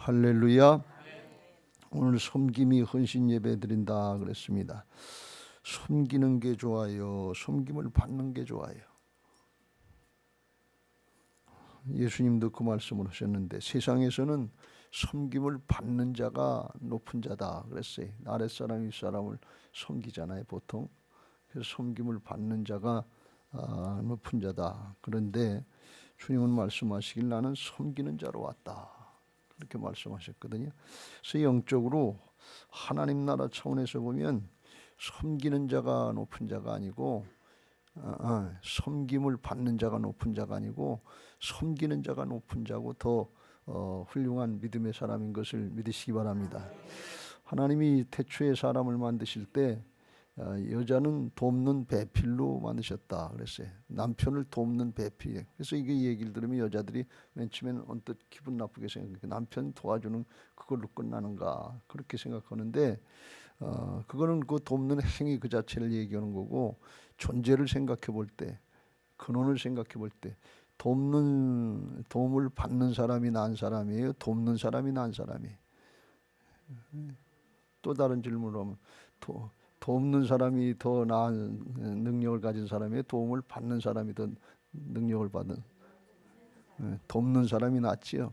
할렐루야. 오늘 섬김이 헌신 예배 드린다 그랬습니다. 섬기는 게 좋아요, 섬김을 받는 게 좋아요. 예수님도 그 말씀을 하셨는데 세상에서는 섬김을 받는 자가 높은 자다 그랬어요. 아랫사람 윗사람을 섬기잖아요 보통. 그래서 섬김을 받는 자가 높은 자다. 그런데 주님은 말씀하시길 나는 섬기는 자로 왔다 그렇게 말씀하셨거든요. 그래서 영적으로 하나님 나라 차원에서 보면 섬기는 자가 높은 자가 아니고 섬김을 받는 자가 높은 자가 아니고 섬기는 자가 높은 자고 더 훌륭한 믿음의 사람인 것을 믿으시기 바랍니다. 하나님이 태초에 사람을 만드실 때 여자는 돕는 배필로 만드셨다 그랬어요. 남편을 돕는 배필. 그래서 이게 얘기를 들으면 여자들이 맨 처음에는 언뜻 기분 나쁘게 생각해요. 남편 도와주는 그걸로 끝나는가 그렇게 생각하는데 그거는 그 돕는 행위 그 자체를 얘기하는 거고, 존재를 생각해 볼 때, 근원을 생각해 볼 때 도움을 받는 사람이 나은 사람이에요, 돕는 사람이 나은 사람이에요? 또 다른 질문을 하면 돕는 사람이 더 나은 능력을 가진 사람이에요, 도움을 받는 사람이 더 능력을 받은? 돕는 사람이 낫지요.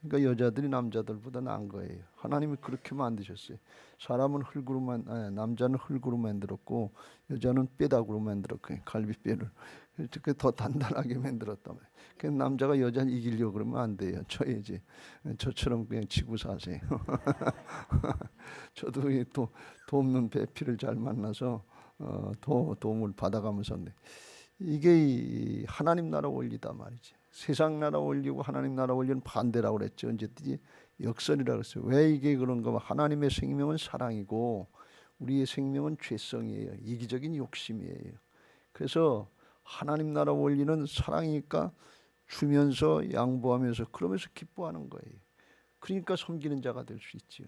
그러니까 여자들이 남자들보다 나은 거예요. 하나님이 그렇게 만드셨어요. 사람은 남자는 흙으로 만들었고 여자는 뼈다구로 만들었고 갈비뼈를 그렇게 더 단단하게 만들었단 말이에요. 그래서 남자가 여자를 이기려고 그러면 안 돼요. 쳐야지. 저처럼 그냥 치고 사세요. 저도 돕는 배필을 잘 만나서 도움을 받아가면서 이게 하나님 나라 원리다 말이지. 세상 나라 원리고 하나님 나라 원리는 반대라고 그랬죠. 언제든지 역설이라고 그랬어요. 왜 이게 그런가? 하나님의 생명은 사랑이고 우리의 생명은 죄성이에요. 이기적인 욕심이에요. 그래서 하나님 나라 원리는 사랑이니까 주면서 양보하면서 그러면서 기뻐하는 거예요. 그러니까 섬기는 자가 될 수 있지요.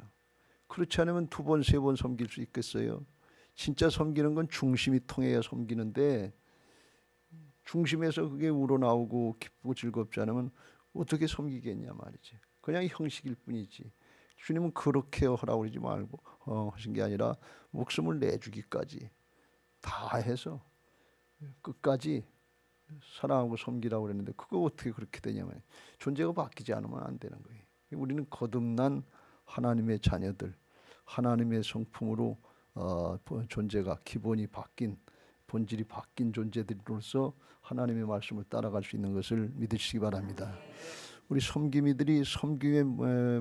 그렇지 않으면 두 번, 세 번 섬길 수 있겠어요? 진짜 섬기는 건 중심이 통해야 섬기는데 중심에서 그게 우러나오고 기쁘고 즐겁지 않으면 어떻게 섬기겠냐 말이지. 그냥 형식일 뿐이지. 주님은 그렇게 하라고 그러지 말고 하신 게 아니라 목숨을 내주기까지 다 해서 끝까지 사랑하고 섬기라고 그랬는데 그거 어떻게 그렇게 되냐면 존재가 바뀌지 않으면 안 되는 거예요. 우리는 거듭난 하나님의 자녀들, 하나님의 성품으로 존재가 기본이 바뀐, 본질이 바뀐 존재들로서 하나님의 말씀을 따라갈 수 있는 것을 믿으시기 바랍니다. 우리 섬김이들이 섬김의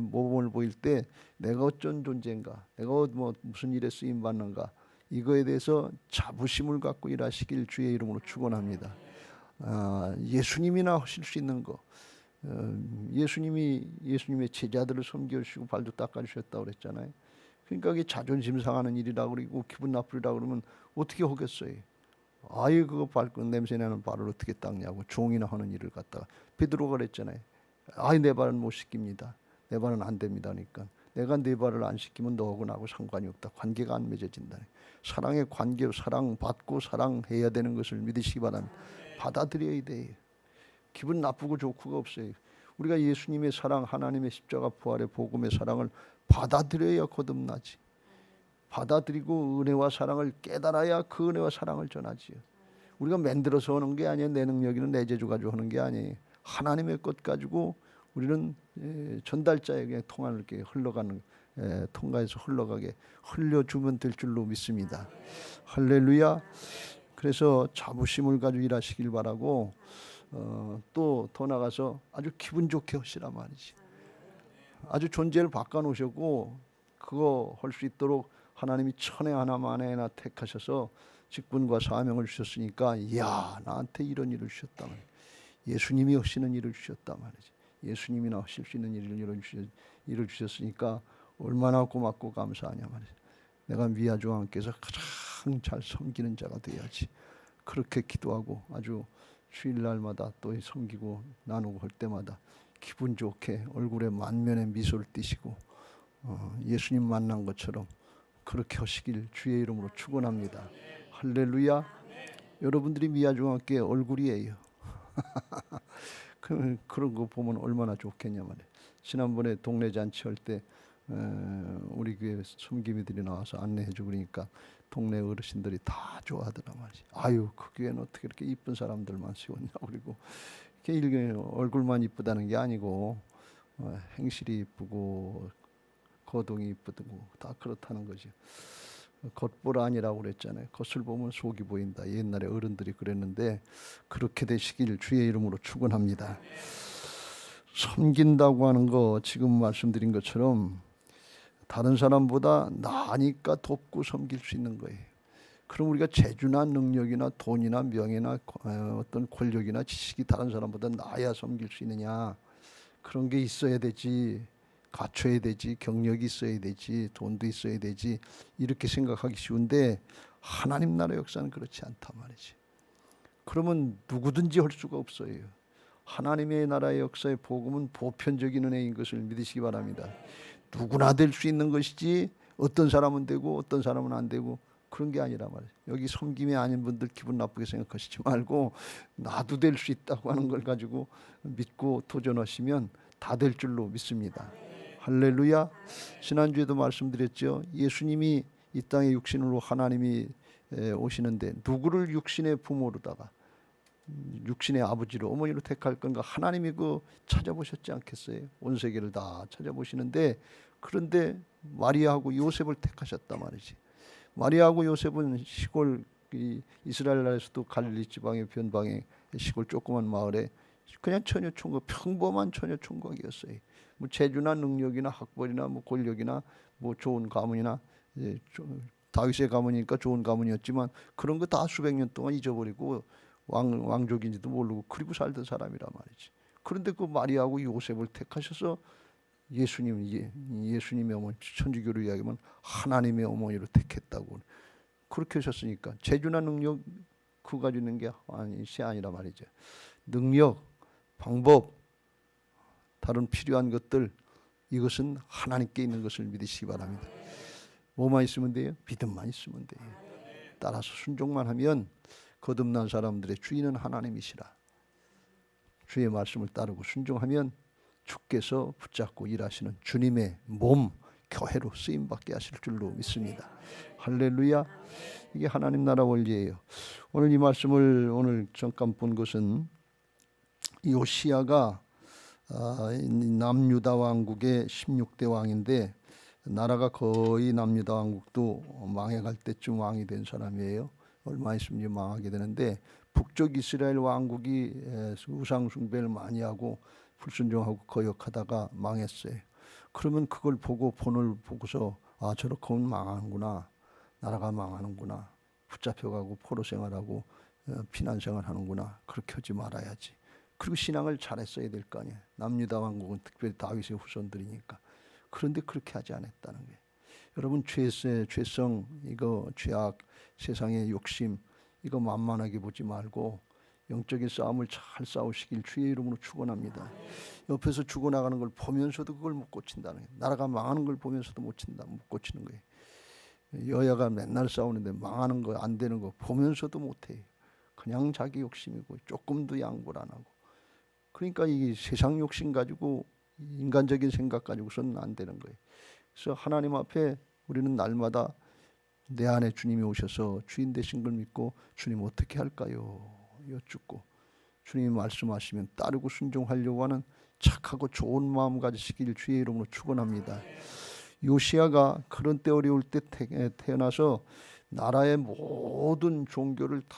모범을 보일 때 내가 어쩐 존재인가, 내가 무슨 일에 쓰임 받는가, 이거에 대해서 자부심을 갖고 일하시길 주의 이름으로 축원합니다. 예수님이나 하실 수 있는 거, 예수님의 제자들을 섬겨주시고 발도 닦아주셨다고 그랬잖아요. 그러니까 이게 자존심 상하는 일이라고 그러고 기분 나쁘리라고 그러면 어떻게 하겠어요? 아예 그거 발끝 냄새나는 발을 어떻게 닦냐고 종이나 하는 일을 갖다가 베드로가 그랬잖아요. 아예 내 발은 못 씻깁니다. 내 발은 안 됩니다. 그러니까 내가 네 발을 안 씻기면 너하고 나하고 상관이 없다. 관계가 안 맺어진다. 사랑의 관계로 사랑받고 사랑해야 되는 것을 믿으시기 바랍니다. 받아들여야 돼요. 기분 나쁘고 좋고가 없어요. 우리가 예수님의 사랑, 하나님의 십자가 부활의 복음의 사랑을 받아들여야 거듭나지. 받아들이고 은혜와 사랑을 깨달아야 그 은혜와 사랑을 전하지요. 우리가 만들어서 하는 게 아니에요. 내 능력이는 내 재주 가지고 하는 게 아니에요. 하나님의 것 가지고 우리는 전달자에게 통하게 흘러가는, 통과해서 흘러가게 흘려주면 될 줄로 믿습니다. 할렐루야. 그래서 자부심을 가지고 일하시길 바라고 또 더 나가서 아주 기분 좋게 하시라 말이지. 아주 존재를 바꿔놓으셨고 그거 할 수 있도록 하나님이 천에 하나 만에 하나 택하셔서 직분과 사명을 주셨으니까 이야 나한테 이런 일을 주셨다 말이지. 예수님이 하시는 일을 주셨다 말이지. 예수님이나 하실 수 있는 일을 주셨으니까 얼마나 고맙고 감사하냐 말이지. 내가 미아주와 함께서 가장 잘 섬기는 자가 돼야지. 그렇게 기도하고 아주 주일날마다 또 섬기고 나누고 할 때마다 기분 좋게 얼굴에 만면의 미소를 띠시고 예수님 만난 것처럼 그렇게 하시길 주의 이름으로 축원합니다. 할렐루야. 여러분들이 미아중학교의 얼굴이에요. 그런 거 보면 얼마나 좋겠냐 말이에요. 지난번에 동네 잔치할 때 우리 교회 섬김이들이 나와서 안내해주고 그러니까 동네 어르신들이 다 좋아하더란 말이지. 아유, 그 교회는 어떻게 이렇게 이쁜 사람들만 세웠냐. 그리고 이게 얼굴만 이쁘다는 게 아니고 행실이 이쁘고 거동이 이쁘고 다 그렇다는 거죠. 겉볼 아니라고 그랬잖아요. 겉을 보면 속이 보인다. 옛날에 어른들이 그랬는데 그렇게 되시길 주의 이름으로 축원합니다. 섬긴다고 하는 거 지금 말씀드린 것처럼 다른 사람보다 나으니까 돕고 섬길 수 있는 거예요. 그럼 우리가 재주나 능력이나 돈이나 명예나 어떤 권력이나 지식이 다른 사람보다 나아야 섬길 수 있느냐, 그런 게 있어야 되지, 갖춰야 되지, 경력이 있어야 되지, 돈도 있어야 되지, 이렇게 생각하기 쉬운데 하나님 나라 역사는 그렇지 않단 말이지. 그러면 누구든지 할 수가 없어요. 하나님의 나라의 역사의 복음은 보편적인 은혜인 것을 믿으시기 바랍니다. 누구나 될 수 있는 것이지 어떤 사람은 되고 어떤 사람은 안 되고 그런 게 아니라 말이에요. 여기 섬김이 아닌 분들 기분 나쁘게 생각하시지 말고 나도 될 수 있다고 하는 걸 가지고 믿고 도전하시면 다 될 줄로 믿습니다. 할렐루야. 지난주에도 말씀드렸죠. 예수님이 이 땅에 육신으로 하나님이 오시는데 누구를 육신의 부모로다가 육신의 아버지로 어머니로 택할 건가? 하나님이 그 찾아보셨지 않겠어요? 온 세계를 다 찾아보시는데, 그런데 마리아하고 요셉을 택하셨단 말이지. 마리아하고 요셉은 시골 이스라엘 나라에서도 갈릴리 지방의 변방의 시골 조그만 마을에 그냥 처녀 총각, 평범한 처녀 총각이었어요. 뭐 재주나 능력이나 학벌이나 뭐 권력이나 뭐 좋은 가문이나 다윗의 가문이니까 좋은 가문이었지만 그런 거 다 수백 년 동안 잊어버리고 왕족인지도 모르고 그리고 살던 사람이란 말이지. 그런데 그 마리아하고 요셉을 택하셔서 예수님의 어머니, 천주교로 이야기하면 하나님의 어머니로 택했다고 그렇게 하셨으니까 재주나 능력 그거 가지고 있는 게 아니라 말이죠. 능력, 방법, 다른 필요한 것들, 이것은 하나님께 있는 것을 믿으시기 바랍니다. 뭐만 있으면 돼요? 믿음만 있으면 돼요. 따라서 순종만 하면 거듭난 사람들의 주인은 하나님이시라. 주의 말씀을 따르고 순종하면 주께서 붙잡고 일하시는 주님의 몸, 교회로 쓰임받게 하실 줄로 믿습니다. 할렐루야. 이게 하나님 나라 원리예요. 오늘 이 말씀을 오늘 잠깐 본 것은 요시야가 남유다 왕국의 16대 왕인데 나라가 거의 남유다 왕국도 망해갈 때쯤 왕이 된 사람이에요. 얼마 있으면 망하게 되는데 북쪽 이스라엘 왕국이 우상 숭배를 많이 하고 불순종하고 거역하다가 망했어요. 그러면 그걸 보고 본을 보고서 저렇게 하면 망하는구나, 나라가 망하는구나, 붙잡혀가고 포로 생활하고 피난 생활하는구나, 그렇게 하지 말아야지. 그리고 신앙을 잘했어야 될 거 아니에요. 남유다 왕국은 특별히 다윗의 후손들이니까. 그런데 그렇게 하지 않았다는 거예요. 여러분, 죄성, 이거 죄악, 세상의 욕심, 이거 만만하게 보지 말고 영적인 싸움을 잘 싸우시길 주의 이름으로 축원합니다. 옆에서 죽어나가는 걸 보면서도 그걸 못 고친다는 거예요. 나라가 망하는 걸 보면서도 못 고치는 거예요. 여야가 맨날 싸우는데 망하는 거, 안 되는 거 보면서도 못해요. 그냥 자기 욕심이고 조금도 양보를 안 하고. 그러니까 이 세상 욕심 가지고 인간적인 생각 가지고서는 안 되는 거예요. 그래서 하나님 앞에 우리는 날마다 내 안에 주님이 오셔서 주인 되신 걸 믿고 주님 어떻게 할까요? 여쭙고 주님이 말씀하시면 따르고 순종하려고 하는 착하고 좋은 마음 가지시길 주의 이름으로 축원합니다. 요시야가 그런 때 어려울 때 태어나서 나라의 모든 종교를 다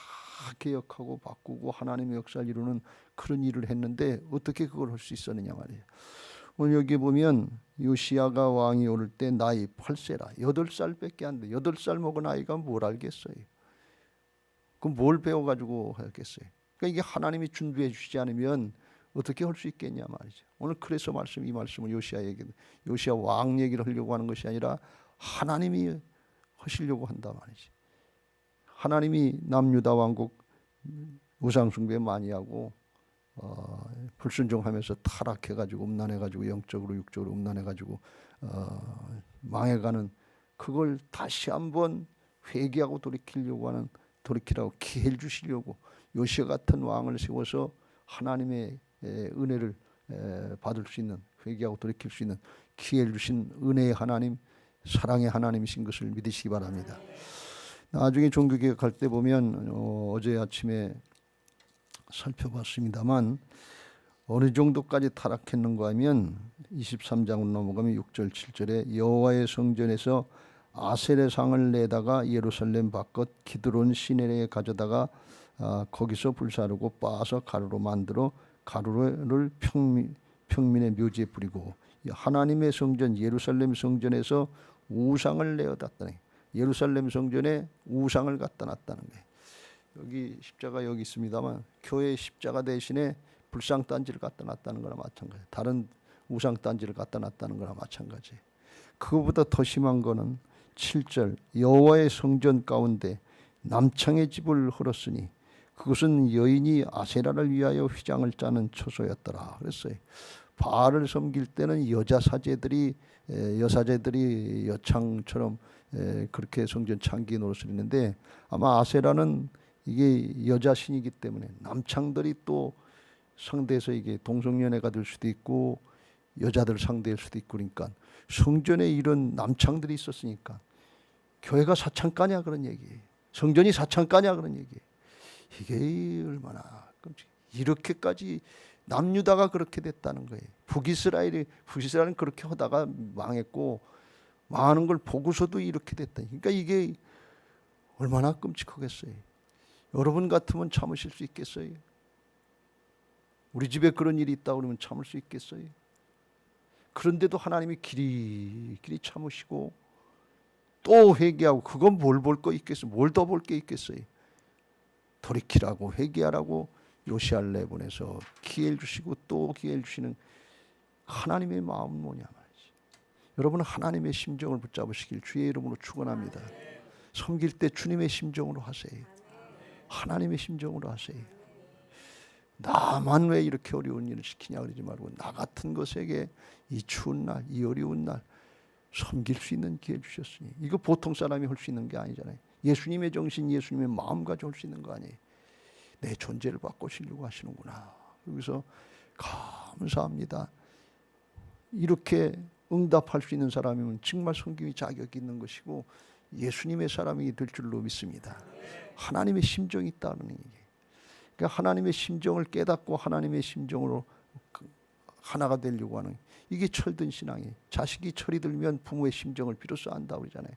개혁하고 바꾸고 하나님의 역사를 이루는 그런 일을 했는데 어떻게 그걸 할 수 있었느냐 말이에요. 오늘 여기 보면 요시야가 왕이 오를 때 나이 8세라 8살밖에 안 돼. 8살 먹은 아이가 뭘 알겠어요? 그럼 뭘 배워가지고 하겠어요? 그러니까 이게 하나님이 준비해 주시지 않으면 어떻게 할 수 있겠냐 말이죠. 오늘 그래서 이 말씀을 요시야 왕 얘기를 하려고 하는 것이 아니라 하나님이 하시려고 한다 말이지. 하나님이 남유다 왕국 우상 숭배 많이 하고 불순종하면서 타락해가지고 음란해가지고 영적으로 육적으로 음란해가지고 망해가는 그걸 다시 한번 회개하고 돌이키라고 기회를 주시려고 요시야 같은 왕을 세워서 하나님의 은혜를 받을 수 있는 회개하고 돌이킬 수 있는 기회를 주신 은혜의 하나님, 사랑의 하나님이신 것을 믿으시기 바랍니다. 나중에 종교개혁할 때 보면 어제 아침에 살펴봤습니다만 어느 정도까지 타락했는가 하면 23장으로 넘어가면 6절 7절에 여호와의 성전에서 아셀의 상을 내다가 예루살렘 바깥 기드론 시내에 가져다가 거기서 불사르고 빻아서 가루로 만들어 가루를 평민의 묘지에 뿌리고 하나님의 성전 예루살렘 성전에서 우상을 내어놨다는 거예요. 예루살렘 성전에 우상을 갖다 놨다는 거예요. 여기 십자가 여기 있습니다만 교회 십자가 대신에 불상단지를 갖다 놨다는 거나 마찬가지예요. 다른 우상단지를 갖다 놨다는 거나 마찬가지예요. 그거보다 더 심한 거는 7절 여호와의 성전 가운데 남창의 집을 헐었으니 그것은 여인이 아세라를 위하여 휘장을 짜는 처소였더라 그랬어요. 바알을 섬길 때는 여사제들이 여창처럼 그렇게 성전 창기에 노릇을 했는데 아마 아세라는 이게 여자신이기 때문에 남창들이 또 상대해서 이게 동성연애가 될 수도 있고 여자들 상대할 수도 있고 그러니까 성전에 이런 남창들이 있었으니까 교회가 사창가냐 그런 얘기예요. 성전이 사창가냐 그런 얘기예요. 이게 얼마나 이렇게까지 남유다가 그렇게 됐다는 거예요. 북이스라엘은 그렇게 하다가 망했고 망하는 걸 보고서도 이렇게 됐다. 그러니까 이게 얼마나 끔찍하겠어요. 여러분 같으면 참으실 수 있겠어요? 우리 집에 그런 일이 있다 그러면 참을 수 있겠어요? 그런데도 하나님이 길이 참으시고 또 회개하고 그건 뭘 볼 거 있겠어요? 뭘 더 볼 게 있겠어요? 돌이키라고 회개하라고 요시야를 내보내서 기회를 주시고 또 기회를 주시는 하나님의 마음은 뭐냐 말이지. 여러분은 하나님의 심정을 붙잡으시길 주의 이름으로 축원합니다. 섬길 때 주님의 심정으로 하세요. 하나님의 심정으로 하세요. 나만 왜 이렇게 어려운 일을 시키냐 그러지 말고 나 같은 것에게 이 추운 날, 이 어려운 날 섬길 수 있는 기회 주셨으니 이거 보통 사람이 할 수 있는 게 아니잖아요. 예수님의 정신, 예수님의 마음 가지고 할 수 있는 거 아니에요. 내 존재를 바꾸시려고 하시는구나. 여기서 감사합니다. 이렇게 응답할 수 있는 사람이면 정말 섬김이 자격이 있는 것이고 예수님의 사람이 될 줄로 믿습니다. 하나님의 심정이 있다는 얘기예요. 그러니까 하나님의 심정을 깨닫고 하나님의 심정으로 하나가 되려고 하는 이게 철든 신앙이에요. 자식이 철이 들면 부모의 심정을 비로소 안다고 그러잖아요.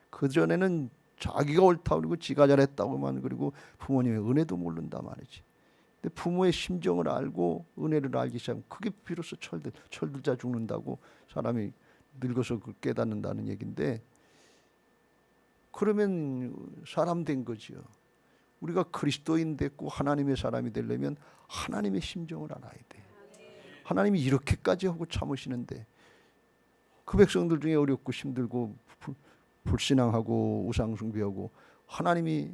그전에는 자기가 옳다고 그러고 지가 잘했다고만 그리고 부모님의 은혜도 모른다 말이지. 근데 부모의 심정을 알고 은혜를 알기 시작하면 그게 비로소 철들자 죽는다고 사람이 늙어서 깨닫는다는 얘기인데 그러면 사람 된 거지요. 우리가 그리스도인 됐고 하나님의 사람이 되려면 하나님의 심정을 알아야 돼. 하나님이 이렇게까지 하고 참으시는데 그 백성들 중에 어렵고 힘들고 불신앙하고 우상숭배하고 하나님이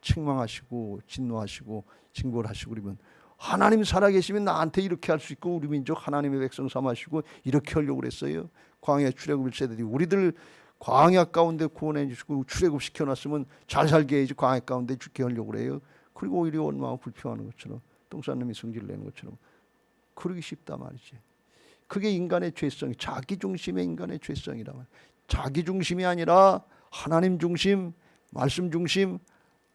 책망하시고 진노하시고 징벌하시고 그러면 하나님 살아계시면 나한테 이렇게 할 수 있고 우리 민족 하나님의 백성 삼으시고 이렇게 하려고 그랬어요. 광야 출애굽 1세들이 우리들 광야 가운데 구원해 주시고 출애굽 시켜놨으면 잘 살게 해야지 광야 가운데 죽게 하려고 그래요. 그리고 오히려 원망하고 불평하는 것처럼 똥싼 놈이 성질을 내는 것처럼 그러기 쉽다 말이지. 그게 인간의 죄성, 자기중심의 인간의 죄성이라면 자기중심이 아니라 하나님 중심, 말씀 중심,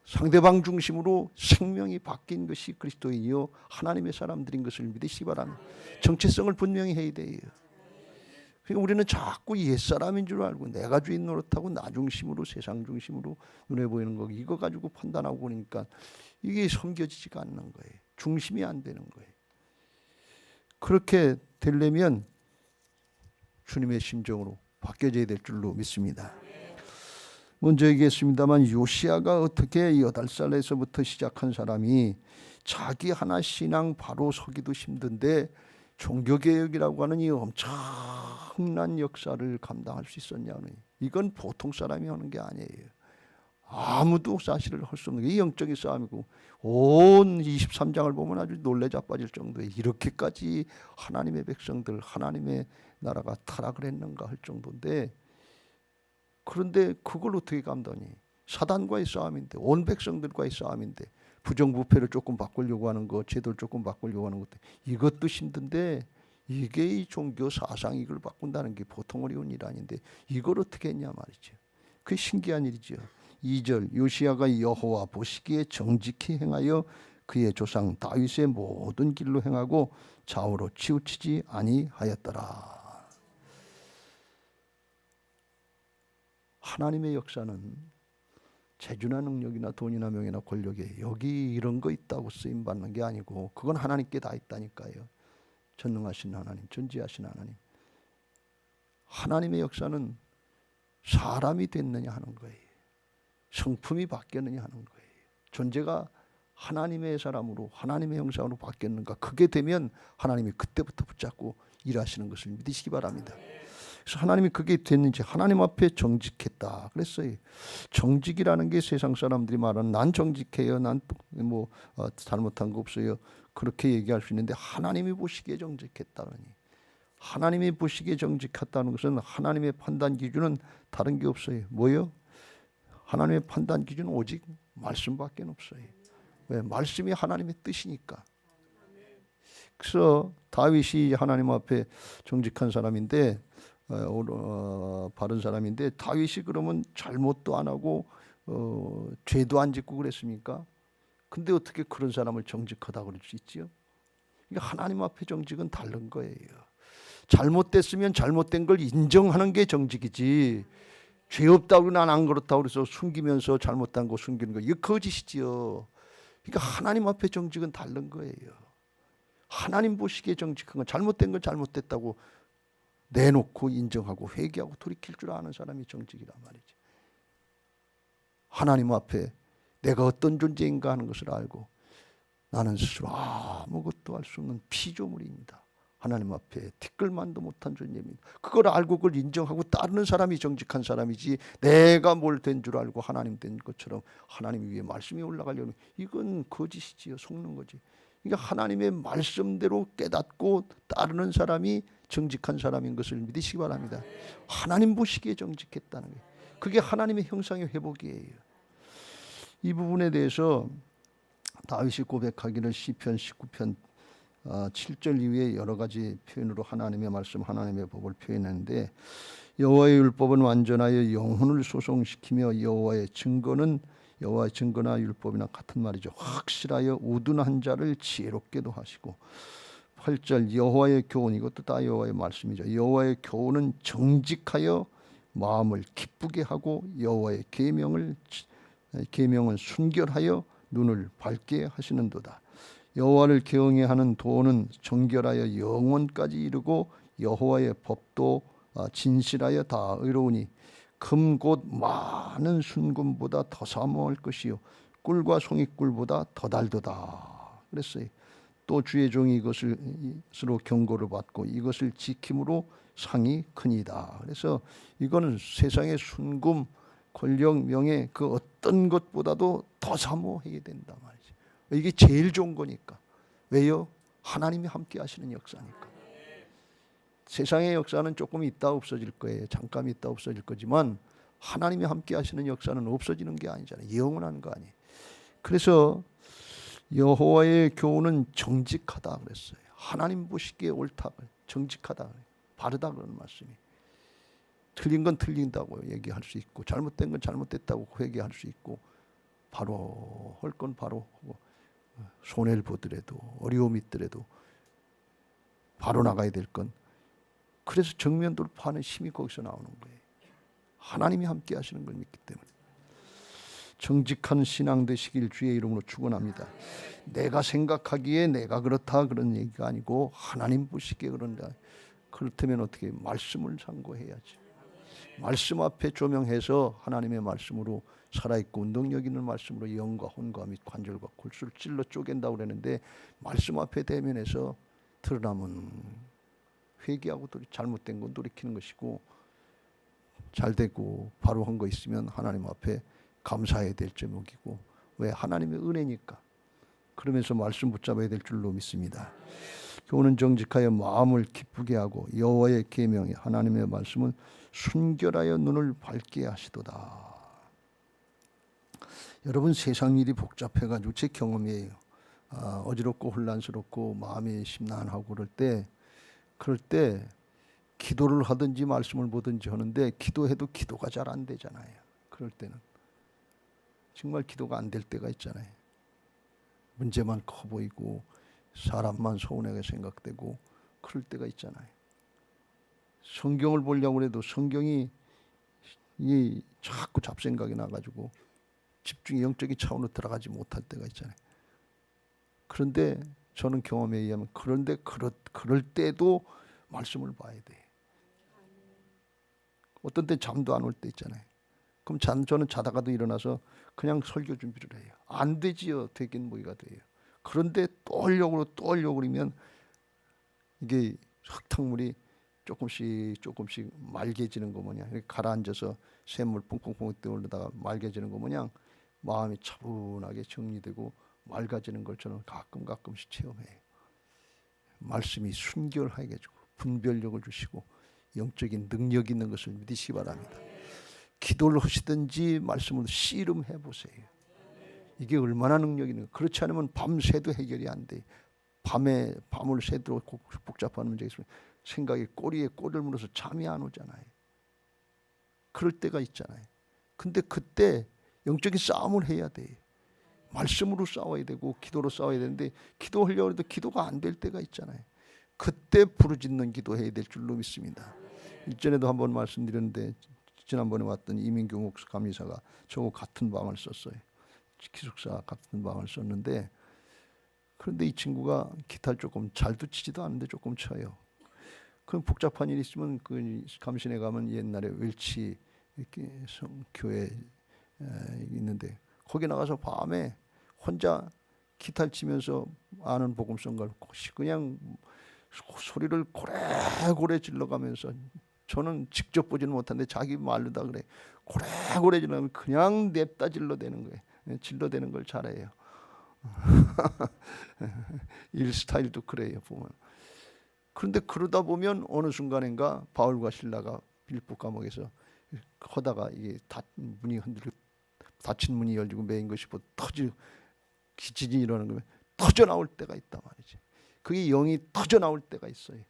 상대방 중심으로 생명이 바뀐 것이 그리스도인이요 하나님의 사람들인 것을 믿으시기 바랍니다. 정체성을 분명히 해야 돼요. 그러니까 우리는 자꾸 옛사람인 줄 알고 내가 주인 노릇하고 나 중심으로 세상 중심으로 눈에 보이는 거 이거 가지고 판단하고 그러니까 이게 섬겨지지가 않는 거예요. 중심이 안 되는 거예요. 그렇게 되려면 주님의 심정으로 바뀌어져야 될 줄로 믿습니다. 먼저 얘기했습니다만 요시야가 어떻게 8살에서부터 시작한 사람이 자기 하나 신앙 바로 서기도 힘든데 종교개혁이라고 하는 이 엄청난 역사를 감당할 수 있었냐는 이건 보통 사람이 하는 게 아니에요. 아무도 사실을 할 수 없는 게 영적인 싸움이고 온 23장을 보면 아주 놀래 자빠질 정도에 이렇게까지 하나님의 백성들 하나님의 나라가 타락을 했는가 할 정도인데 그런데 그걸 어떻게 감당해? 사단과의 싸움인데 온 백성들과의 싸움인데 부정부패를 조금 바꾸려고 하는 거 제도를 조금 바꾸려고 하는 것도 이것도 힘든데 이게 이 종교 사상 이걸 바꾼다는 게 보통 어려운 일 아닌데 이걸 어떻게 했냐 말이죠. 그게 신기한 일이죠. 2절 요시야가 여호와 보시기에 정직히 행하여 그의 조상 다윗의 모든 길로 행하고 좌우로 치우치지 아니하였더라. 하나님의 역사는 재주나 능력이나 돈이나 명예나 권력에 여기 이런 거 있다고 쓰임 받는 게 아니고 그건 하나님께 다 있다니까요. 전능하신 하나님, 전지하신 하나님. 하나님의 역사는 사람이 됐느냐 하는 거예요. 성품이 바뀌었느냐 하는 거예요. 존재가 하나님의 사람으로 하나님의 형상으로 바뀌었는가. 그게 되면 하나님이 그때부터 붙잡고 일하시는 것을 믿으시기 바랍니다. 그래서 하나님이 그게 됐는지 하나님 앞에 정직했다 그랬어요. 정직이라는 게 세상 사람들이 말하는 난 정직해요. 난 뭐 잘못한 거 없어요. 그렇게 얘기할 수 있는데 하나님이 보시기에 정직했다니. 하나님이 보시기에 정직했다는 것은 하나님의 판단 기준은 다른 게 없어요. 뭐요? 하나님의 판단 기준은 오직 말씀밖에 없어요. 왜? 말씀이 하나님의 뜻이니까. 그래서 다윗이 하나님 앞에 정직한 사람인데 바른 사람인데 다윗이 그러면 잘못도 안 하고 죄도 안 짓고 그랬습니까? 근데 어떻게 그런 사람을 정직하다고 그럴 수 있지요? 그러니까 하나님 앞에 정직은 다른 거예요. 잘못됐으면 잘못된 걸 인정하는 게 정직이지. 죄 없다고 난 안 그렇다고 그래서 숨기면서 잘못한 거 숨기는 거 이거 거짓이지요. 그러니까 하나님 앞에 정직은 다른 거예요. 하나님 보시기에 정직한 건 잘못된 건 잘못됐다고 내놓고 인정하고 회개하고 돌이킬 줄 아는 사람이 정직이란 말이지. 하나님 앞에 내가 어떤 존재인가 하는 것을 알고 나는 스스로 아무것도 할 수 없는 피조물입니다. 하나님 앞에 티끌만도 못한 존재입니다. 그걸 알고 그걸 인정하고 따르는 사람이 정직한 사람이지 내가 뭘 된 줄 알고 하나님 된 것처럼 하나님 위에 말씀이 올라가려면 이건 거짓이지요. 속는 거지. 그러니까 하나님의 말씀대로 깨닫고 따르는 사람이 정직한 사람인 것을 믿으시기 바랍니다. 하나님 보시기에 정직했다는 거예요. 그게 하나님의 형상의 회복이에요. 이 부분에 대해서 다윗이 고백하기를 시편 19편 7절 이후에 여러 가지 표현으로 하나님의 말씀, 하나님의 법을 표현했는데 여호와의 율법은 완전하여 영혼을 소송시키며 여호와의 증거나 율법이나 같은 말이죠. 확실하여 우둔한 자를 지혜롭게도 하시고 8절 여호와의 교훈 이것도 다 여호와의 말씀이죠. 여호와의 교훈은 정직하여 마음을 기쁘게 하고 여호와의 계명은 순결하여 눈을 밝게 하시는도다. 여호와를 경외하는 도는 정결하여 영원까지 이르고 여호와의 법도 진실하여 다 의로우니 금 곧 많은 순금보다 더 사모할 것이요 꿀과 송이꿀보다 더 달도다 그랬어요. 또 주의 종이 이것으로 경고를 받고 이것을 지킴으로 상이 크니이다. 그래서 이거는 세상의 순금, 권력, 명예 그 어떤 것보다도 더 사모해야 된다 말이죠. 이게 제일 좋은 거니까. 왜요? 하나님이 함께 하시는 역사니까. 세상의 역사는 조금 있다 없어질 거예요. 잠깐 있다 없어질 거지만 하나님이 함께 하시는 역사는 없어지는 게 아니잖아요. 영원한 거 아니에요. 그래서 여호와의 교훈은 정직하다 그랬어요. 하나님 보시기에 옳다, 정직하다, 바르다 그런 말씀이. 틀린 건 틀린다고 얘기할 수 있고 잘못된 건 잘못됐다고 회개할 수 있고 바로 할 건 바로 하고 손해를 보더라도 어려움이 있더라도 바로 나가야 될 건 그래서 정면 돌파하는 힘이 거기서 나오는 거예요. 하나님이 함께 하시는 걸 믿기 때문에 정직한 신앙 되시길 주의 이름으로 축원합니다. 내가 생각하기에 내가 그렇다 그런 얘기가 아니고 하나님 보시기에 그런다. 그렇다면 어떻게 말씀을 상고해야지. 말씀 앞에 조명해서 하나님의 말씀으로 살아있고 운동력 있는 말씀으로 영과 혼과 및 관절과 골수를 찔러 쪼갠다고 그러는데 말씀 앞에 대면해서 드러나면 회개하고 잘못된 건 돌이키는 것이고 잘되고 바로 한 거 있으면 하나님 앞에 감사해야 될 제목이고 왜? 하나님의 은혜니까. 그러면서 말씀 붙잡아야 될 줄로 믿습니다. 교훈은 정직하여 마음을 기쁘게 하고 여호와의 계명이 하나님의 말씀은 순결하여 눈을 밝게 하시도다. 여러분 세상 일이 복잡해가지고 제 경험이에요. 어지럽고 혼란스럽고 마음이 심란하고 그럴 때 그럴 때 기도를 하든지 말씀을 보든지 하는데 기도해도 기도가 잘 안 되잖아요. 그럴 때는 정말 기도가 안 될 때가 있잖아요. 문제만 커 보이고 사람만 서운하게 생각되고 그럴 때가 있잖아요. 성경을 보려고 해도 성경이 자꾸 잡생각이 나가지고 집중이 영적인 차원으로 들어가지 못할 때가 있잖아요. 그런데 저는 경험에 의하면 그럴 때도 말씀을 봐야 돼. 어떤 때 잠도 안 올 때 있잖아요. 그럼 저는 자다가도 일어나서 그냥 설교 준비를 해요. 안 되지요. 되긴 뭐가 돼요. 그런데 또 하려고 그러면 이게 흙탕물이 조금씩 맑아지는 거 모양, 이렇게 가라앉아서 샘물 퐁퐁퐁 떠오르다가 맑아지는 거 모양 마음이 차분하게 정리되고 맑아지는 걸 저는 가끔씩 체험해요. 말씀이 순결하게 해주고 분별력을 주시고 영적인 능력 있는 것을 믿으시기 바랍니다. 기도를 하시든지 말씀을 씨름해 보세요. 이게 얼마나 능력 있는 거예요. 그렇지 않으면 밤새도 해결이 안 돼. 밤을 새도록 복잡한 문제가 있으면 생각이 꼬리에 꼬리를 물어서 잠이 안 오잖아요. 그럴 때가 있잖아요. 근데 그때 영적인 싸움을 해야 돼요. 말씀으로 싸워야 되고 기도로 싸워야 되는데 기도하려고 해도 기도가 안 될 때가 있잖아요. 그때 부르짖는 기도해야 될 줄로 믿습니다. 이전에도 한번 말씀드렸는데 지난번에 왔던 이민규 목사 감리사가 저하고 같은 방을 썼어요. 기숙사 같은 방을 썼는데 그런데 이 친구가 기타를 조금 잘도 치지도 않는데 조금 쳐요. 그럼 복잡한 일이 있으면 그 감신에 가면 옛날에 웰치 교회 있는데 거기 나가서 밤에 혼자 기타를 치면서 아는 복음성가를 그냥 소리를 고래고래 질러가면서 저는 직접 보지는 못하는데 자기 말로 다 그래. 고래고래 질러가면 그냥 냅다 질러대는 거예요. 질러대는 걸 잘해요. 일 스타일도 그래요 보면. 그런데 그러다 보면 어느 순간인가 바울과 실라가 빌립보 감옥에서 하다가 이게 문이 흔들리고 닫힌 문이 열리고 메인 것이 지진이 일어나는 거면 터져 나올 때가 있단 말이지. 그게 영이 터져 나올 때가 있어요.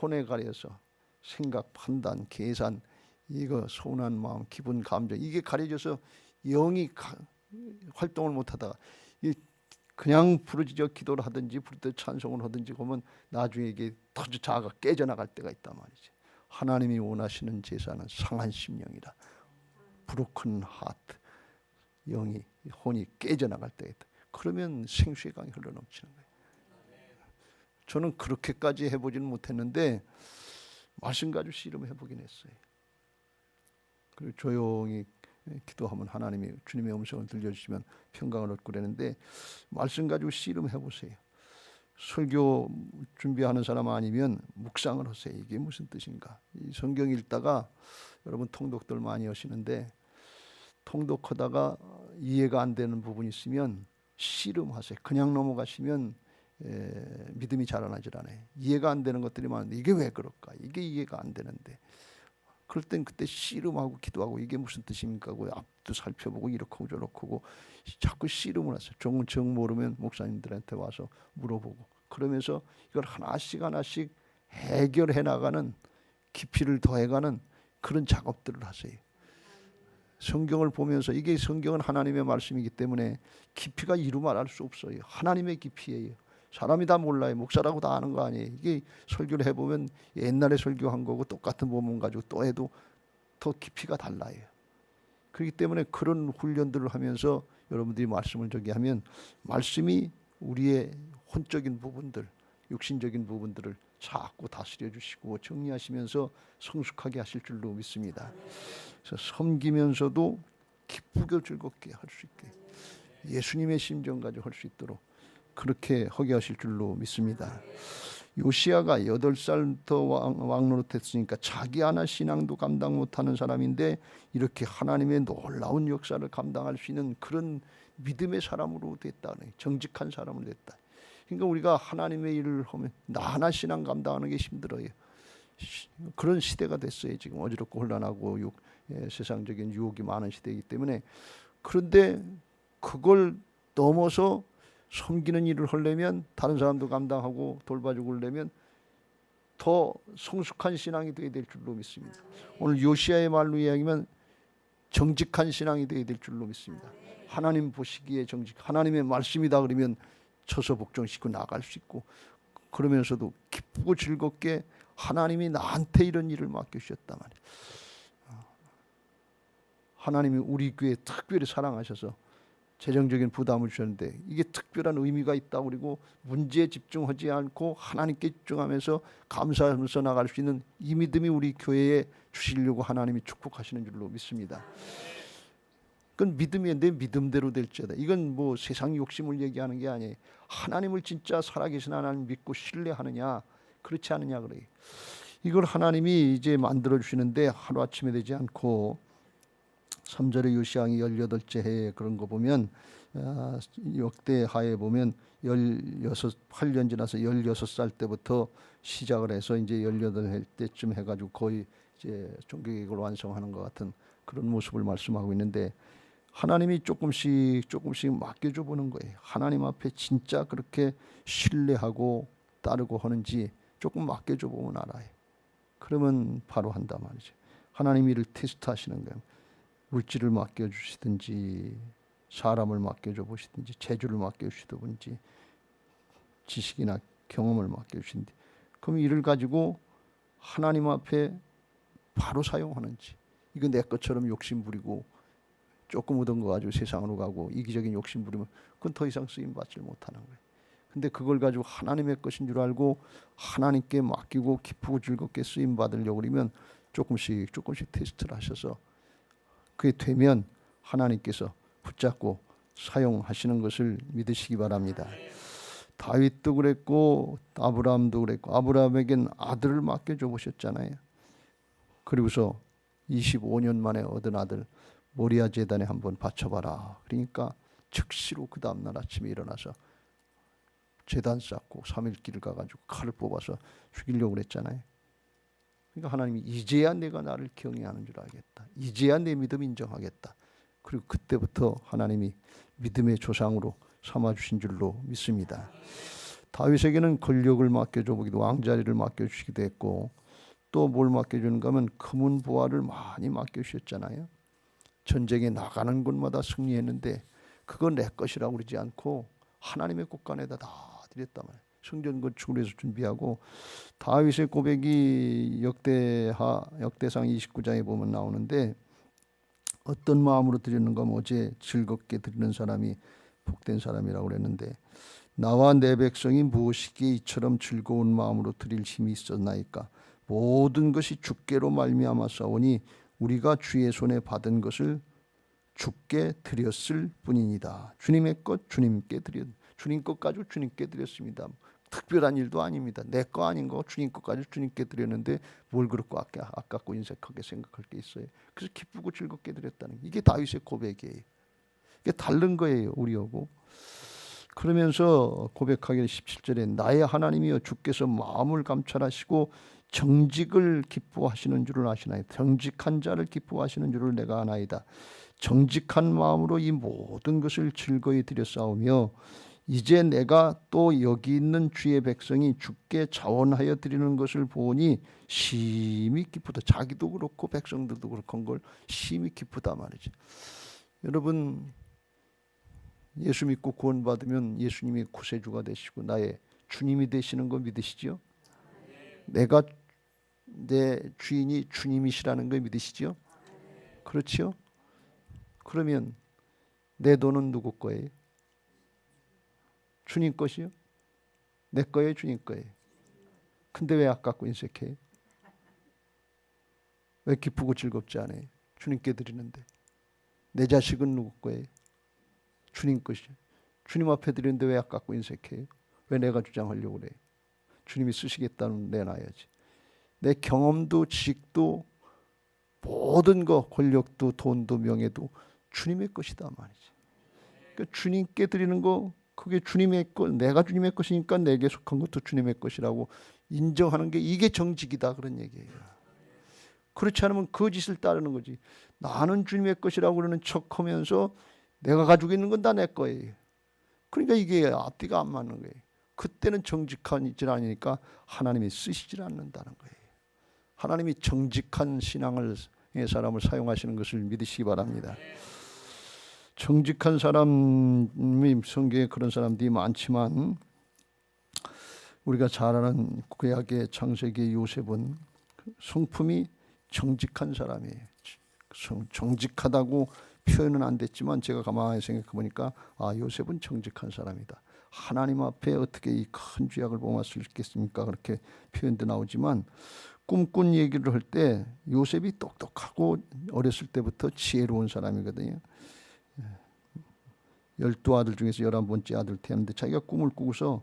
혼에 가려서 생각, 판단, 계산, 이거 서운한 마음, 기분, 감정 이게 가려져서 영이 활동을 못하다가 그냥 부르짖어 기도를 하든지 부르짖어 찬송을 하든지 그러면 나중에 이게 터져 자아가 깨져나갈 때가 있단 말이지. 하나님이 원하시는 제사는 상한 심령이라. 브로큰 하트, 영이 혼이 깨져나갈 때가 있다. 그러면 생수의 강이 흘러넘치는 거예요. 저는 그렇게까지 해보지는 못했는데 말씀 가지고 씨름해보긴 했어요. 그리고 조용히 기도하면 하나님이 주님의 음성을 들려주시면 평강을 얻고 그러는데 말씀 가지고 씨름해보세요. 설교 준비하는 사람 아니면 묵상을 하세요. 이게 무슨 뜻인가. 이 성경 읽다가 여러분 통독들 많이 하시는데 통독하다가 이해가 안 되는 부분이 있으면 씨름하세요. 그냥 넘어가시면 믿음이 자라나질 않아요. 이해가 안 되는 것들이 많은데 이게 왜 그럴까? 이게 이해가 안 되는데 그럴 땐 그때 씨름하고 기도하고 이게 무슨 뜻입니까? 하고 앞도 살펴보고 이렇게 하고 저렇게 하고 자꾸 씨름을 하세요. 정 모르면 목사님들한테 와서 물어보고 그러면서 이걸 하나씩 해결해 나가는 깊이를 더해가는 그런 작업들을 하세요. 성경을 보면서 이게 성경은 하나님의 말씀이기 때문에 깊이가 이루 말할 수 없어요. 하나님의 깊이예요. 사람이 다 몰라요. 목사라고 다 아는 거 아니에요. 이게 설교를 해보면 옛날에 설교한 거고 똑같은 본문 가지고 또 해도 더 깊이가 달라요. 그렇기 때문에 그런 훈련들을 하면서 여러분들이 말씀을 하면 말씀이 우리의 혼적인 부분들, 육신적인 부분들을 자꾸 다스려 주시고 정리하시면서 성숙하게 하실 줄로 믿습니다. 그래서 섬기면서도 기쁘게 즐겁게 할 수 있게 예수님의 심정 가지고 할 수 있도록 그렇게 하게 하실 줄로 믿습니다. 요시야가 8살부터 왕 노릇했으니까 자기 하나 신앙도 감당 못하는 사람인데 이렇게 하나님의 놀라운 역사를 감당할 수 있는 그런 믿음의 사람으로 됐다. 정직한 사람으로 됐다. 그러니까 우리가 하나님의 일을 하면 나 하나 신앙 감당하는 게 힘들어요. 그런 시대가 됐어요. 지금 어지럽고 혼란하고 세상적인 유혹이 많은 시대이기 때문에. 그런데 그걸 넘어서 섬기는 일을 하려면 다른 사람도 감당하고 돌봐주고 하려면 더 성숙한 신앙이 되어야 될 줄로 믿습니다. 오늘 요시야의 말로 이야기하면 정직한 신앙이 되어야 될 줄로 믿습니다. 하나님 보시기에 정직, 하나님의 말씀이다 그러면 처서 복종시키고 나갈 수 있고, 그러면서도 기쁘고 즐겁게 하나님이 나한테 이런 일을 맡겨주셨단 말이에요. 하나님이 우리 교회 특별히 사랑하셔서 재정적인 부담을 주셨는데 이게 특별한 의미가 있다고, 그리고 문제에 집중하지 않고 하나님께 집중하면서 감사하면서 나갈 수 있는 이 믿음이 우리 교회에 주시려고 하나님이 축복하시는 줄로 믿습니다. 그건 믿음이 내 믿음대로 될지어다. 이건 뭐 세상 욕심을 얘기하는 게 아니에요. 하나님을 진짜 살아계신 하나님 믿고 신뢰하느냐 그렇지 않느냐 그래요. 이걸 하나님이 이제 만들어 주시는데 하루아침에 되지 않고 3절의 요시왕이 18째 해에 그런 거 보면 역대하에 보면 8년 지나서 16살 때부터 시작을 해서 이제 18할 때쯤 해가지고 거의 이제 종교개혁을 완성하는 것 같은 그런 모습을 말씀하고 있는데, 하나님이 조금씩 맡겨줘 보는 거예요. 하나님 앞에 진짜 그렇게 신뢰하고 따르고 하는지 조금 맡겨줘 보면 알아요. 그러면 바로 한단 말이죠. 하나님이 이를 테스트하시는 거예요. 물질을 맡겨주시든지 사람을 맡겨줘 보시든지 재주를 맡겨주시든지 지식이나 경험을 맡겨주시든지, 그럼 이를 가지고 하나님 앞에 바로 사용하는지, 이거 내 것처럼 욕심 부리고 조금 얻은 거 가지고 세상으로 가고 이기적인 욕심 부리면 그건 더 이상 쓰임 받지 못하는 거예요. 근데 그걸 가지고 하나님의 것인 줄 알고 하나님께 맡기고 기쁘고 즐겁게 쓰임 받으려고 그러면 조금씩 테스트를 하셔서 그게 되면 하나님께서 붙잡고 사용하시는 것을 믿으시기 바랍니다. 다윗도 그랬고 아브라함도 그랬고, 아브라함에겐 아들을 맡겨줘 보셨잖아요. 그리고서 25년 만에 얻은 아들 모리아 제단에 한번 바쳐봐라. 그러니까 즉시로 그 다음날 아침에 일어나서 제단 쌓고 3일길을 가가지고 칼을 뽑아서 죽이려고 그랬잖아요. 그러니까 하나님이 이제야 내가 나를 경외하는 줄 알겠다. 이제야 내 믿음 인정하겠다. 그리고 그때부터 하나님이 믿음의 조상으로 삼아주신 줄로 믿습니다. 다윗에게는 권력을 맡겨줘 보기도, 왕자리를 맡겨주시기도 했고, 또 뭘 맡겨주는가 하면 금은 보화를 많이 맡겨주셨잖아요. 전쟁에 나가는 곳마다 승리했는데 그건 내 것이라고 그러지 않고 하나님의 곳간에다 다 드렸단 말이에요. 성전 건축을 위해서 준비하고, 다윗의 고백이 역대상 29장에 보면 나오는데, 어떤 마음으로 드리는가 하면 어제 즐겁게 드리는 사람이 복된 사람이라고 그랬는데, 나와 내 백성이 무엇이기에 이처럼 즐거운 마음으로 드릴 힘이 있었나이까. 모든 것이 주께로 말미암아 싸우니 우리가 주의 손에 받은 것을 주께 드렸을 뿐이니다. 주님의 것 주님께 드렸, 주님 것 가지고 주님께 드렸습니다. 특별한 일도 아닙니다. 내 거 아닌 거 주님 것 가지고 주님께 드렸는데 뭘 그렇고 아깝고 인색하게 생각할 게 있어요. 그래서 기쁘고 즐겁게 드렸다는 게, 이게 다윗의 고백이에요. 이게 다른 거예요, 우리하고. 그러면서 고백하기를 17절에 나의 하나님이여 주께서 마음을 감찰하시고 정직을 기뻐하시는 줄을 아시나이다. 정직한 자를 기뻐하시는 줄을 내가 아나이다. 정직한 마음으로 이 모든 것을 즐거이 드렸사오며 이제 내가 또 여기 있는 주의 백성이 주께 자원하여 드리는 것을 보니 심히 기쁘다. 자기도 그렇고 백성들도 그렇고 한 걸 심히 기쁘다 말이지. 여러분, 예수 믿고 구원받으면 예수님이 구세주가 되시고 나의 주님이 되시는 거 믿으시죠? 내가 내 주인이 주님이시라는 거 믿으시죠? 그렇죠? 그러면 내 돈은 누구 거예요? 주님 것이요? 내 거예요? 주님 거예요? 근데 왜 아깝고 인색해요? 왜 기쁘고 즐겁지 않아요? 주님께 드리는데. 내 자식은 누구 거예요? 주님 것이요. 주님 앞에 드리는데 왜 아깝고 인색해요? 왜 내가 주장하려고 그래요? 주님이 쓰시겠다면 내놔야지. 내 경험도 지식도 모든 거, 권력도 돈도 명예도 주님의 것이다 말이지. 그러니까 주님께 드리는 거, 그게 주님의 것, 내가 주님의 것이니까 내게 속한 것도 주님의 것이라고 인정하는 게 이게 정직이다 그런 얘기예요. 그렇지 않으면 거짓을 따르는 거지. 나는 주님의 것이라고 그러는 척하면서 내가 가지고 있는 건 다 내 거예요. 그러니까 이게 앞뒤가 안 맞는 거예요. 그때는 정직하지 않으니까 하나님이 쓰시질 않는다는 거예요. 하나님이 정직한 신앙의 사람을 사용하시는 것을 믿으시기 바랍니다. 정직한 사람이 성경에 그런 사람들이 많지만 우리가 잘 아는 구약의 창세기의 요셉은 성품이 정직한 사람이에요. 정직하다고 표현은 안 됐지만 제가 가만히 생각해 보니까 요셉은 정직한 사람이다. 하나님 앞에 어떻게 이 큰 죄악을 범할 수 있겠습니까? 그렇게 표현도 나오지만 꿈꾼 얘기를 할 때 요셉이 똑똑하고 어렸을 때부터 지혜로운 사람이거든요. 12아들 중에서 11번째 아들 태어났는데 자기가 꿈을 꾸고서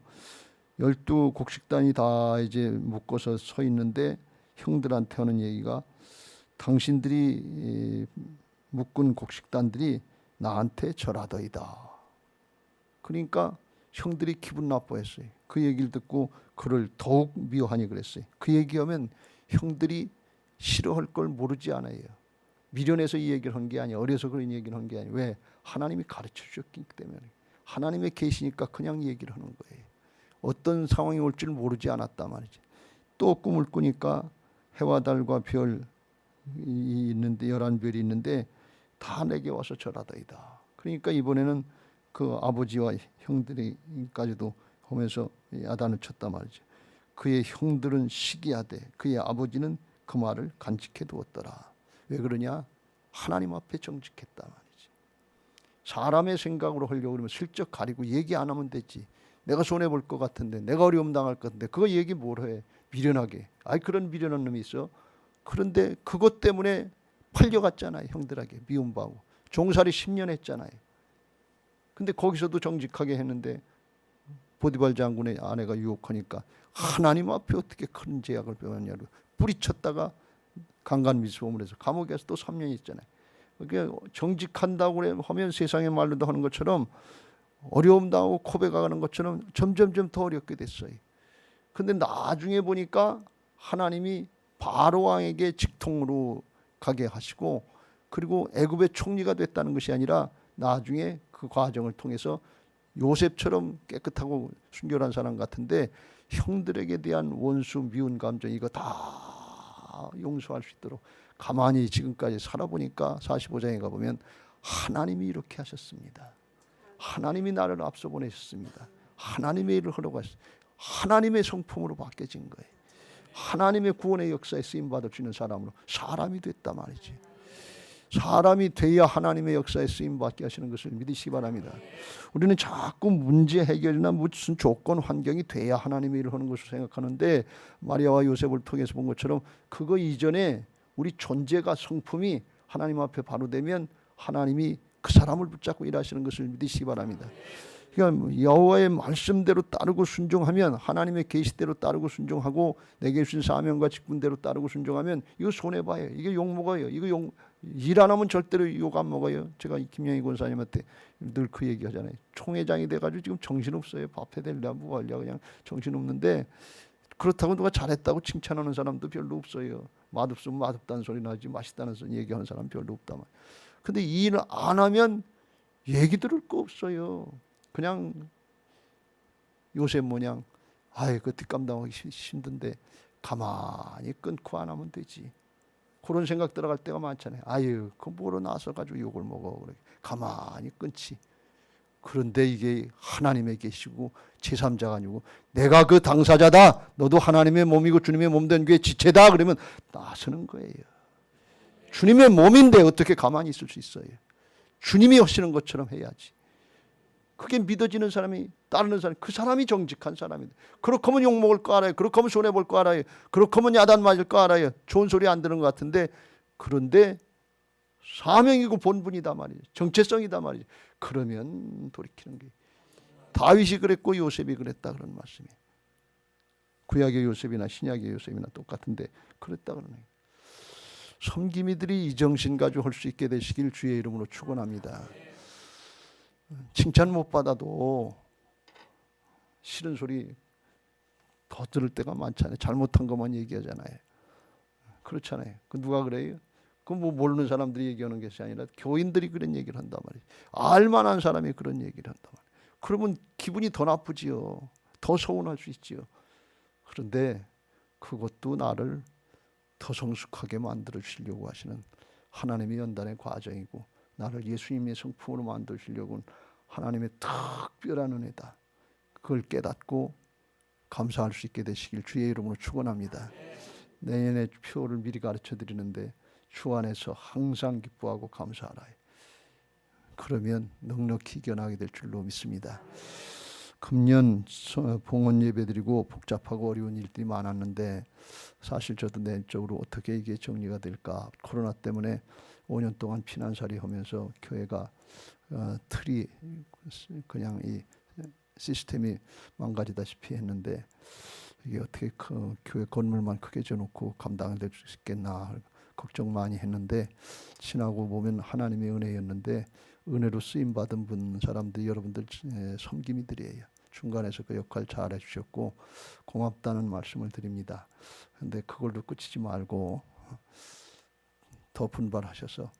12 곡식단이 다 이제 묶어서 서 있는데 형들한테 하는 얘기가 당신들이 묶은 곡식단들이 나한테 절하더이다. 그러니까 형들이 기분 나빠했어요. 그 얘기를 듣고 그를 더욱 미워하니 그랬어요. 그 얘기하면 형들이 싫어할 걸 모르지 않아요. 미련해서 이 얘기를 한 게 아니에요. 어려서 그런 얘기를 한 게 아니에요. 왜? 하나님이 가르쳐 주셨기 때문에. 하나님의 계시니까 그냥 얘기를 하는 거예요. 어떤 상황이 올 줄 모르지 않았단 말이지. 또 꿈을 꾸니까 해와 달과 별이 있는데 11별이 있는데 다 내게 와서 절하더이다. 그러니까 이번에는 그 아버지와 형들이까지도 하면서 야단을 쳤단 말이죠. 그의 형들은 시기하되 그의 아버지는 그 말을 간직해 두었더라. 왜 그러냐? 하나님 앞에 정직했단 말이지. 사람의 생각으로 하려고 그러면 슬쩍 가리고 얘기 안 하면 되지. 내가 손해볼 것 같은데, 내가 어려움 당할 것 같은데 그거 얘기 뭘 해? 미련하게. 그런 미련한 놈이 있어. 그런데 그것 때문에 팔려갔잖아요. 형들에게 미움받고. 종살이 10년 했잖아요. 근데 거기서도 정직하게 했는데 보디발 장군의 아내가 유혹하니까 하나님 앞에 어떻게 큰 죄악을 범했냐고 뿌리쳤다가 강간미수범을 해서 감옥에서 또 3년 있잖아요. 그러니까 정직한다고 하면 세상의 말로도 하는 것처럼 어려움 당하고 고백하는 것처럼 점점점 더 어렵게 됐어요. 근데 나중에 보니까 하나님이 바로 왕에게 직통으로 가게 하시고 그리고 애굽의 총리가 됐다는 것이 아니라 나중에 그 과정을 통해서 요셉처럼 깨끗하고 순결한 사람 같은데 형들에게 대한 원수 미운 감정 이거 다 용서할 수 있도록 가만히 지금까지 살아보니까 45장에 가보면 하나님이 이렇게 하셨습니다. 하나님이 나를 앞서 보내셨습니다. 하나님의 일을 하려고 하셨습니다. 하나님의 성품으로 바뀌어진 거예요. 하나님의 구원의 역사에 쓰임받을 수 있는 사람으로 사람이 됐단 말이지. 사람이 돼야 하나님의 역사에 쓰임받게 하시는 것을 믿으시기 바랍니다. 우리는 자꾸 문제 해결이나 무슨 조건 환경이 돼야 하나님의 일을 하는 것을 생각하는데 마리아와 요셉을 통해서 본 것처럼 그거 이전에 우리 존재가 성품이 하나님 앞에 바로 되면 하나님이 그 사람을 붙잡고 일하시는 것을 믿으시기 바랍니다. 그러니까 여호와의 말씀대로 따르고 순종하면 하나님의 계시대로 따르고 순종하고 내게 주신 사명과 직분대로 따르고 순종하면 이거 손해봐요. 이게 욕먹어요. 이거 일 안 하면 절대로 욕 안 먹어요. 제가 김영희 권사님한테 늘 그 얘기 하잖아요. 총회장이 돼가지고 지금 정신없어요. 밥 해달라 뭐 하려 그냥 정신없는데 그렇다고 누가 잘했다고 칭찬하는 사람도 별로 없어요. 맛없으면 맛없다는 소리 나지 맛있다는 소리 얘기하는 사람 별로 없단 말이에요. 근데 이 일을 안 하면 얘기 들을 거 없어요. 그냥 요셉 모양 그 뒷감당하기 힘든데 가만히 끊고 안 하면 되지. 그런 생각 들어갈 때가 많잖아요. 그 뭐로 나서 가지고 욕을 먹어. 그래. 가만히 끊지. 그런데 이게 하나님의 계시고 제3자가 아니고 내가 그 당사자다. 너도 하나님의 몸이고 주님의 몸된 교회 지체다. 그러면 나서는 거예요. 주님의 몸인데 어떻게 가만히 있을 수 있어요. 주님이 하시는 것처럼 해야지. 그게 믿어지는 사람이 따르는 사람 그 사람이 정직한 사람이다. 그렇게 하면 욕먹을 거 알아요. 그렇게 하면 손해볼 거 알아요. 그렇게 하면 야단 맞을 거 알아요. 좋은 소리 안 들은 것 같은데 그런데 사명이고 본분이다 말이죠. 정체성이다 말이죠. 그러면 돌이키는 게 다윗이 그랬고 요셉이 그랬다 그런 말씀이에요. 구약의 요셉이나 신약의 요셉이나 똑같은데 그랬다 그러네. 섬김이들이 이 정신 가지고 할 수 있게 되시길 주의 이름으로 축원합니다. 칭찬 못 받아도 싫은 소리 더 들을 때가 많잖아요. 잘못한 것만 얘기하잖아요. 그렇잖아요. 그 누가 그래요? 그 뭐 모르는 사람들이 얘기하는 것이 아니라 교인들이 그런 얘기를 한단 말이에요. 알만한 사람이 그런 얘기를 한단 말이에요. 그러면 기분이 더 나쁘지요. 더 서운할 수 있지요. 그런데 그것도 나를 더 성숙하게 만들어 주시려고 하시는 하나님의 연단의 과정이고, 나를 예수님의 성품으로 만드시려고는 하나님의 특별한 은혜다. 그걸 깨닫고 감사할 수 있게 되시길 주의 이름으로 축원합니다. 내년의 표를 미리 가르쳐 드리는데 주 안에서 항상 기뻐하고 감사하라. 그러면 넉넉히 이겨나게 될 줄로 믿습니다. 금년 봉헌 예배드리고 복잡하고 어려운 일들이 많았는데, 사실 저도 내적으로 어떻게 이게 정리가 될까, 코로나 때문에 5년 동안 피난살이 하면서 교회가 틀이 그냥 이 시스템이 망가지다시피 했는데, 이게 어떻게 교회 건물만 크게 지어놓고 감당될 수 있겠나 걱정 많이 했는데, 지나고 보면 하나님의 은혜였는데, 은혜로 쓰임 받은 사람들이 여러분들 섬김이들이에요. 중간에서 그 역할 잘 해주셨고 고맙다는 말씀을 드립니다. 그런데 그걸로 끝이지 말고 더 분발하셔서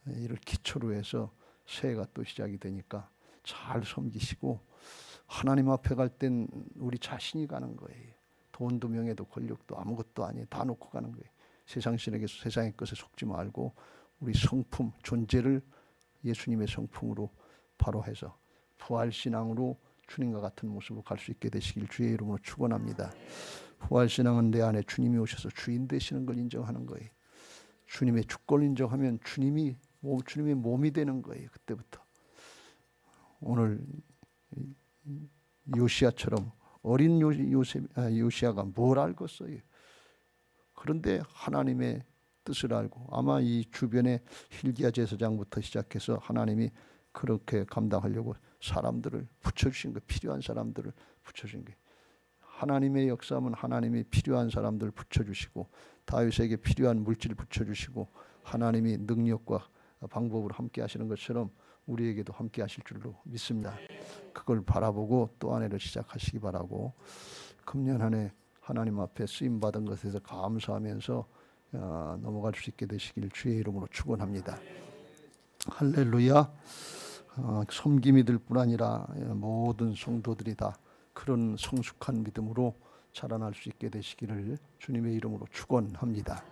이를 기초로 해서 새해가 또 시작이 되니까 잘 섬기시고, 하나님 앞에 갈 땐 우리 자신이 가는 거예요. 돈도 명예도 권력도 아무것도 아니에요. 다 놓고 가는 거예요. 세상 신에게서 세상의 것에 속지 말고 우리 성품, 존재를 예수님의 성품으로 바로 해서 부활신앙으로 주님과 같은 모습으로 갈 수 있게 되시길 주의 이름으로 축원합니다. 부활신앙은 내 안에 주님이 오셔서 주인 되시는 걸 인정하는 거예요. 주님의 주권을 인정하면 주님의 몸이 되는 거예요. 그때부터. 오늘 요시아처럼 어린 요시아가 뭘 알겠어요. 그런데 하나님의 뜻을 알고, 아마 이 주변에 hil기야 제사장부터 시작해서 하나님이 그렇게 감당하려고 사람들을 붙여주신 거예요. 필요한 사람들을 붙여주신 거예요. 하나님의 역사하면 하나님이 필요한 사람들을 붙여주시고, 다윗에게 필요한 물질을 붙여주시고, 하나님이 능력과 방법으로 함께 하시는 것처럼 우리에게도 함께 하실 줄로 믿습니다. 그걸 바라보고 또 한 해를 시작하시기 바라고, 금년 한 해 하나님 앞에 쓰임받은 것에서 감사하면서 넘어갈 수 있게 되시길 주의 이름으로 축원합니다. 할렐루야. 섬김이들 뿐 아니라 모든 성도들이 다 그런 성숙한 믿음으로 자라날 수 있게 되시기를 주님의 이름으로 축원합니다.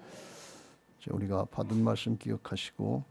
우리가 받은 말씀 기억하시고